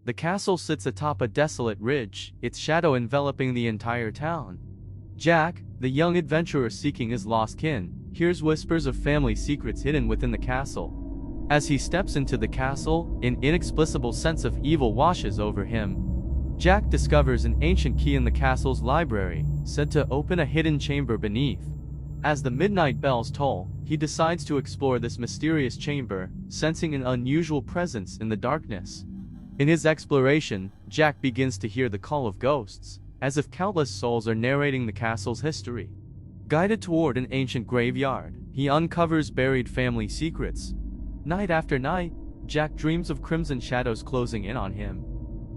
The castle sits atop a desolate ridge, its shadow enveloping the entire town. Jack, the young adventurer seeking his lost kin, hears whispers of family secrets hidden within the castle. As he steps into the castle, an inexplicable sense of evil washes over him. Jack discovers an ancient key in the castle's library, said to open a hidden chamber beneath. As the midnight bells toll, he decides to explore this mysterious chamber, sensing an unusual presence in the darkness. In his exploration, Jack begins to hear the call of ghosts, as if countless souls are narrating the castle's history. Guided toward an ancient graveyard, he uncovers buried family secrets. Night after night, Jack dreams of crimson shadows closing in on him.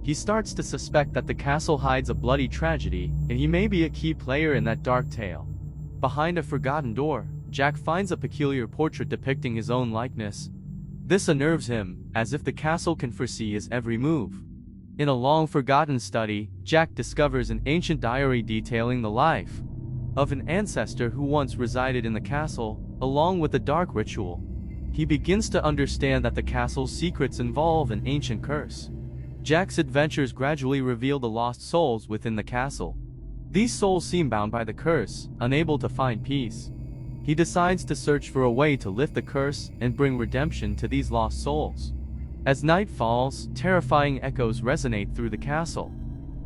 He starts to suspect that the castle hides a bloody tragedy, and he may be a key player in that dark tale. Behind a forgotten door, Jack finds a peculiar portrait depicting his own likeness. This unnerves him, as if the castle can foresee his every move. In a long-forgotten study, Jack discovers an ancient diary detailing the life of an ancestor who once resided in the castle, along with a dark ritual. He begins to understand that the castle's secrets involve an ancient curse. Jack's adventures gradually reveal the lost souls within the castle. These souls seem bound by the curse, unable to find peace. He decides to search for a way to lift the curse and bring redemption to these lost souls. As night falls, terrifying echoes resonate through the castle.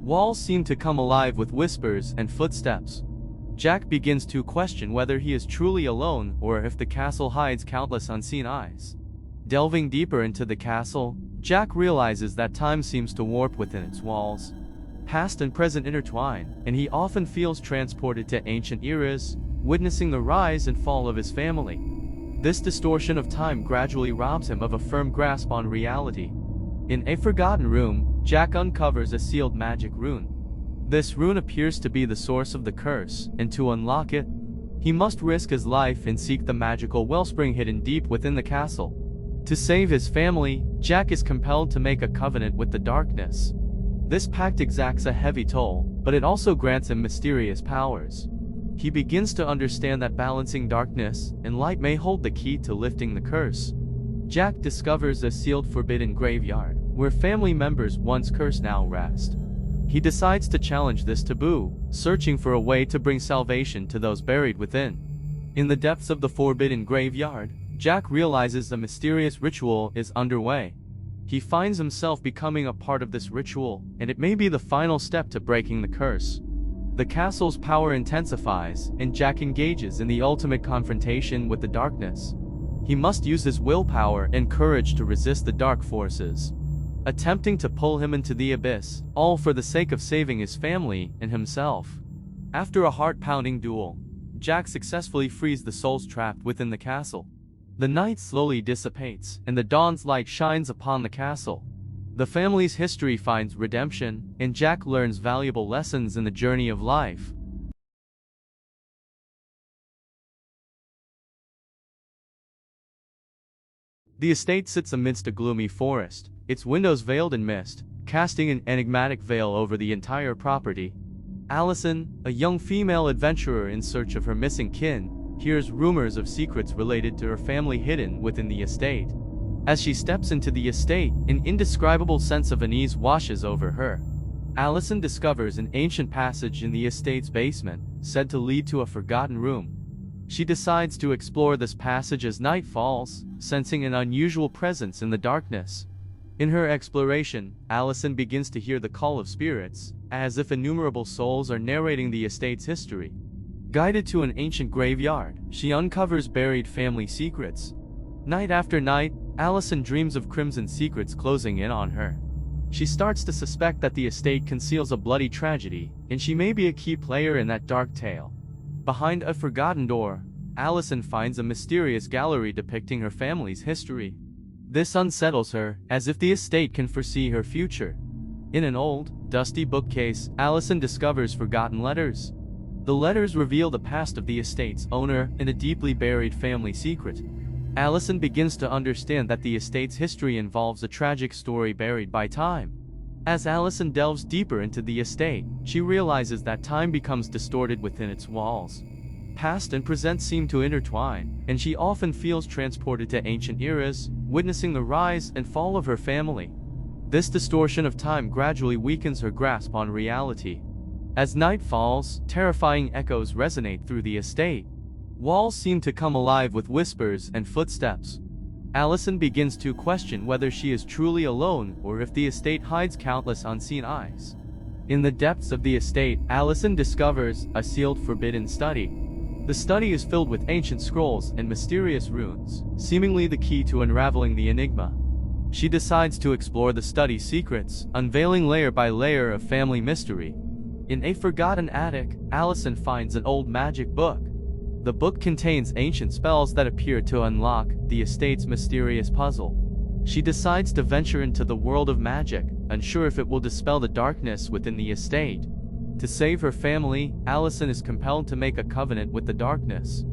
Walls seem to come alive with whispers and footsteps. Jack begins to question whether he is truly alone or if the castle hides countless unseen eyes. Delving deeper into the castle, Jack realizes that time seems to warp within its walls. Past and present intertwine, and he often feels transported to ancient eras, witnessing the rise and fall of his family. This distortion of time gradually robs him of a firm grasp on reality. In a forgotten room, Jack uncovers a sealed magic rune. This rune appears to be the source of the curse, and to unlock it, he must risk his life and seek the magical wellspring hidden deep within the castle. To save his family, Jack is compelled to make a covenant with the darkness. This pact exacts a heavy toll, but it also grants him mysterious powers. He begins to understand that balancing darkness and light may hold the key to lifting the curse. Jack discovers a sealed forbidden graveyard, where family members once cursed now rest. He decides to challenge this taboo, searching for a way to bring salvation to those buried within. In the depths of the forbidden graveyard, Jack realizes a mysterious ritual is underway. He finds himself becoming a part of this ritual, and it may be the final step to breaking the curse. The castle's power intensifies, and Jack engages in the ultimate confrontation with the darkness. He must use his willpower and courage to resist the dark forces, attempting to pull him into the abyss, all for the sake of saving his family and himself. After a heart-pounding duel, Jack successfully frees the souls trapped within the castle. The night slowly dissipates, and the dawn's light shines upon the castle. The family's history finds redemption, and Jack learns valuable lessons in the journey of life. The estate sits amidst a gloomy forest, its windows veiled in mist, casting an enigmatic veil over the entire property. Allison, a young female adventurer in search of her missing kin, hears rumors of secrets related to her family hidden within the estate. As she steps into the estate, an indescribable sense of unease washes over her. Allison discovers an ancient passage in the estate's basement, said to lead to a forgotten room. She decides to explore this passage as night falls, sensing an unusual presence in the darkness. In her exploration, Allison begins to hear the call of spirits, as if innumerable souls are narrating the estate's history. Guided to an ancient graveyard, she uncovers buried family secrets. Night after night, Allison dreams of crimson secrets closing in on her. She starts to suspect that the estate conceals a bloody tragedy, and she may be a key player in that dark tale. Behind a forgotten door, Allison finds a mysterious gallery depicting her family's history. This unsettles her, as if the estate can foresee her future. In an old, dusty bookcase, Allison discovers forgotten letters. The letters reveal the past of the estate's owner and a deeply buried family secret. Allison begins to understand that the estate's history involves a tragic story buried by time. As Allison delves deeper into the estate, she realizes that time becomes distorted within its walls. Past and present seem to intertwine, and she often feels transported to ancient eras, witnessing the rise and fall of her family. This distortion of time gradually weakens her grasp on reality. As night falls, terrifying echoes resonate through the estate. Walls seem to come alive with whispers and footsteps. Allison begins to question whether she is truly alone or if the estate hides countless unseen eyes. In the depths of the estate, Allison discovers a sealed forbidden study. The study is filled with ancient scrolls and mysterious runes, seemingly the key to unraveling the enigma. She decides to explore the study's secrets, unveiling layer by layer of family mystery. In a forgotten attic, Allison finds an old magic book. The book contains ancient spells that appear to unlock the estate's mysterious puzzle. She decides to venture into the world of magic, unsure if it will dispel the darkness within the estate. To save her family, Allison is compelled to make a covenant with the darkness.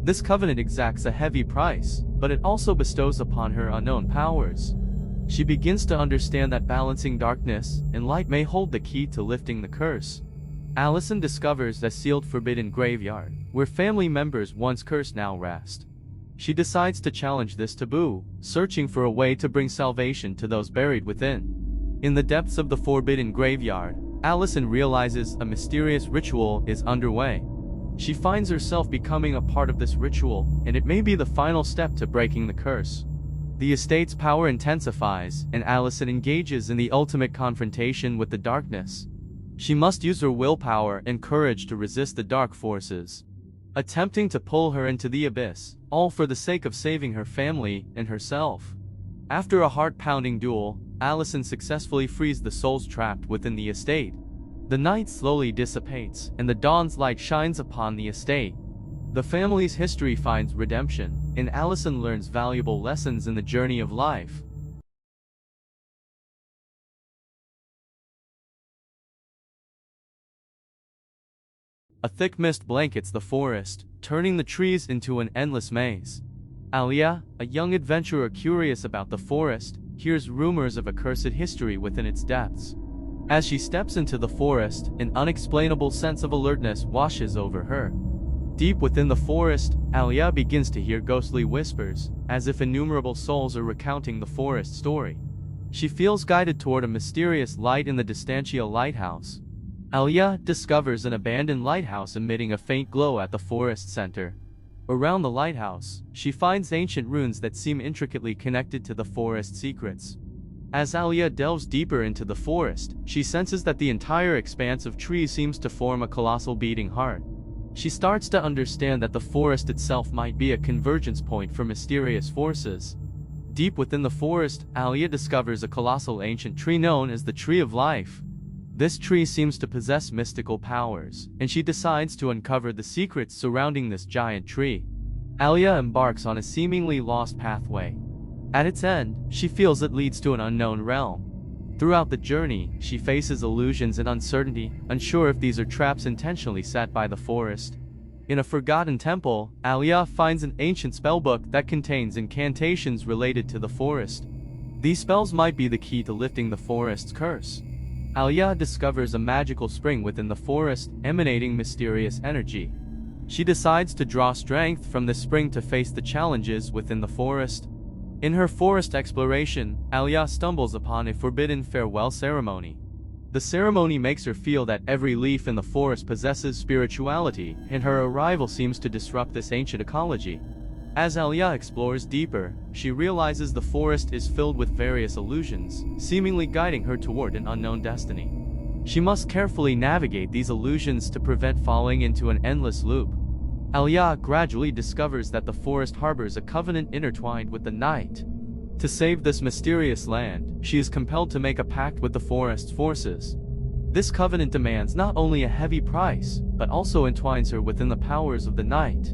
This covenant exacts a heavy price, but it also bestows upon her unknown powers. She begins to understand that balancing darkness and light may hold the key to lifting the curse. Allison discovers a sealed forbidden graveyard, where family members once cursed now rest. She decides to challenge this taboo, searching for a way to bring salvation to those buried within. In the depths of the forbidden graveyard, Allison realizes a mysterious ritual is underway. She finds herself becoming a part of this ritual, and it may be the final step to breaking the curse. The estate's power intensifies, and Allison engages in the ultimate confrontation with the darkness. She must use her willpower and courage to resist the dark forces, attempting to pull her into the abyss, all for the sake of saving her family and herself. After a heart-pounding duel, Allison successfully frees the souls trapped within the estate. The night slowly dissipates, and the dawn's light shines upon the estate. The family's history finds redemption, and Allison learns valuable lessons in the journey of life. A thick mist blankets the forest, turning the trees into an endless maze. Alia, a young adventurer curious about the forest, hears rumors of a cursed history within its depths. As she steps into the forest, an unexplainable sense of alertness washes over her. Deep within the forest, Alia begins to hear ghostly whispers, as if innumerable souls are recounting the forest story. She feels guided toward a mysterious light in the Distantia lighthouse. Alia discovers an abandoned lighthouse emitting a faint glow at the forest center. Around the lighthouse, she finds ancient runes that seem intricately connected to the forest's secrets. As Alia delves deeper into the forest, she senses that the entire expanse of trees seems to form a colossal beating heart. She starts to understand that the forest itself might be a convergence point for mysterious forces. Deep within the forest, Alia discovers a colossal ancient tree known as the Tree of Life. This tree seems to possess mystical powers, and she decides to uncover the secrets surrounding this giant tree. Alia embarks on a seemingly lost pathway. At its end, she feels it leads to an unknown realm. Throughout the journey, she faces illusions and uncertainty, unsure if these are traps intentionally set by the forest. In a forgotten temple, Alia finds an ancient spellbook that contains incantations related to the forest. These spells might be the key to lifting the forest's curse. Alia discovers a magical spring within the forest, emanating mysterious energy. She decides to draw strength from this spring to face the challenges within the forest. In her forest exploration, Alia stumbles upon a forbidden farewell ceremony. The ceremony makes her feel that every leaf in the forest possesses spirituality, and her arrival seems to disrupt this ancient ecology. As Alia explores deeper, she realizes the forest is filled with various illusions, seemingly guiding her toward an unknown destiny. She must carefully navigate these illusions to prevent falling into an endless loop. Alia gradually discovers that the forest harbors a covenant intertwined with the night. To save this mysterious land, she is compelled to make a pact with the forest's forces. This covenant demands not only a heavy price, but also entwines her within the powers of the night.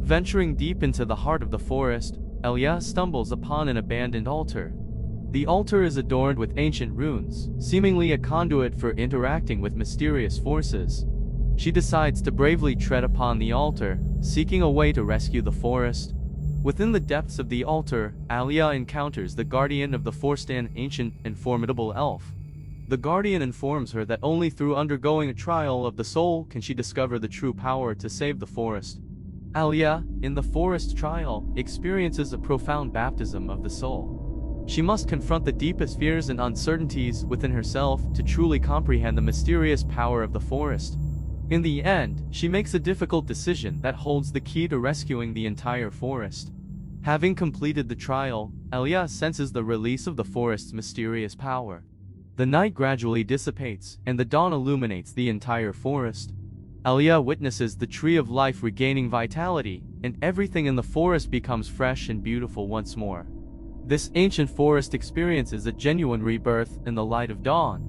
Venturing deep into the heart of the forest, Alia stumbles upon an abandoned altar. The altar is adorned with ancient runes, seemingly a conduit for interacting with mysterious forces. She decides to bravely tread upon the altar, seeking a way to rescue the forest. Within the depths of the altar, Alia encounters the guardian of the forest, an ancient and formidable elf. The guardian informs her that only through undergoing a trial of the soul can she discover the true power to save the forest. Alia, in the forest trial, experiences a profound baptism of the soul. She must confront the deepest fears and uncertainties within herself to truly comprehend the mysterious power of the forest. In the end, she makes a difficult decision that holds the key to rescuing the entire forest. Having completed the trial, Elia senses the release of the forest's mysterious power. The night gradually dissipates, and the dawn illuminates the entire forest. Elia witnesses the tree of life regaining vitality, and everything in the forest becomes fresh and beautiful once more. This ancient forest experiences a genuine rebirth in the light of dawn.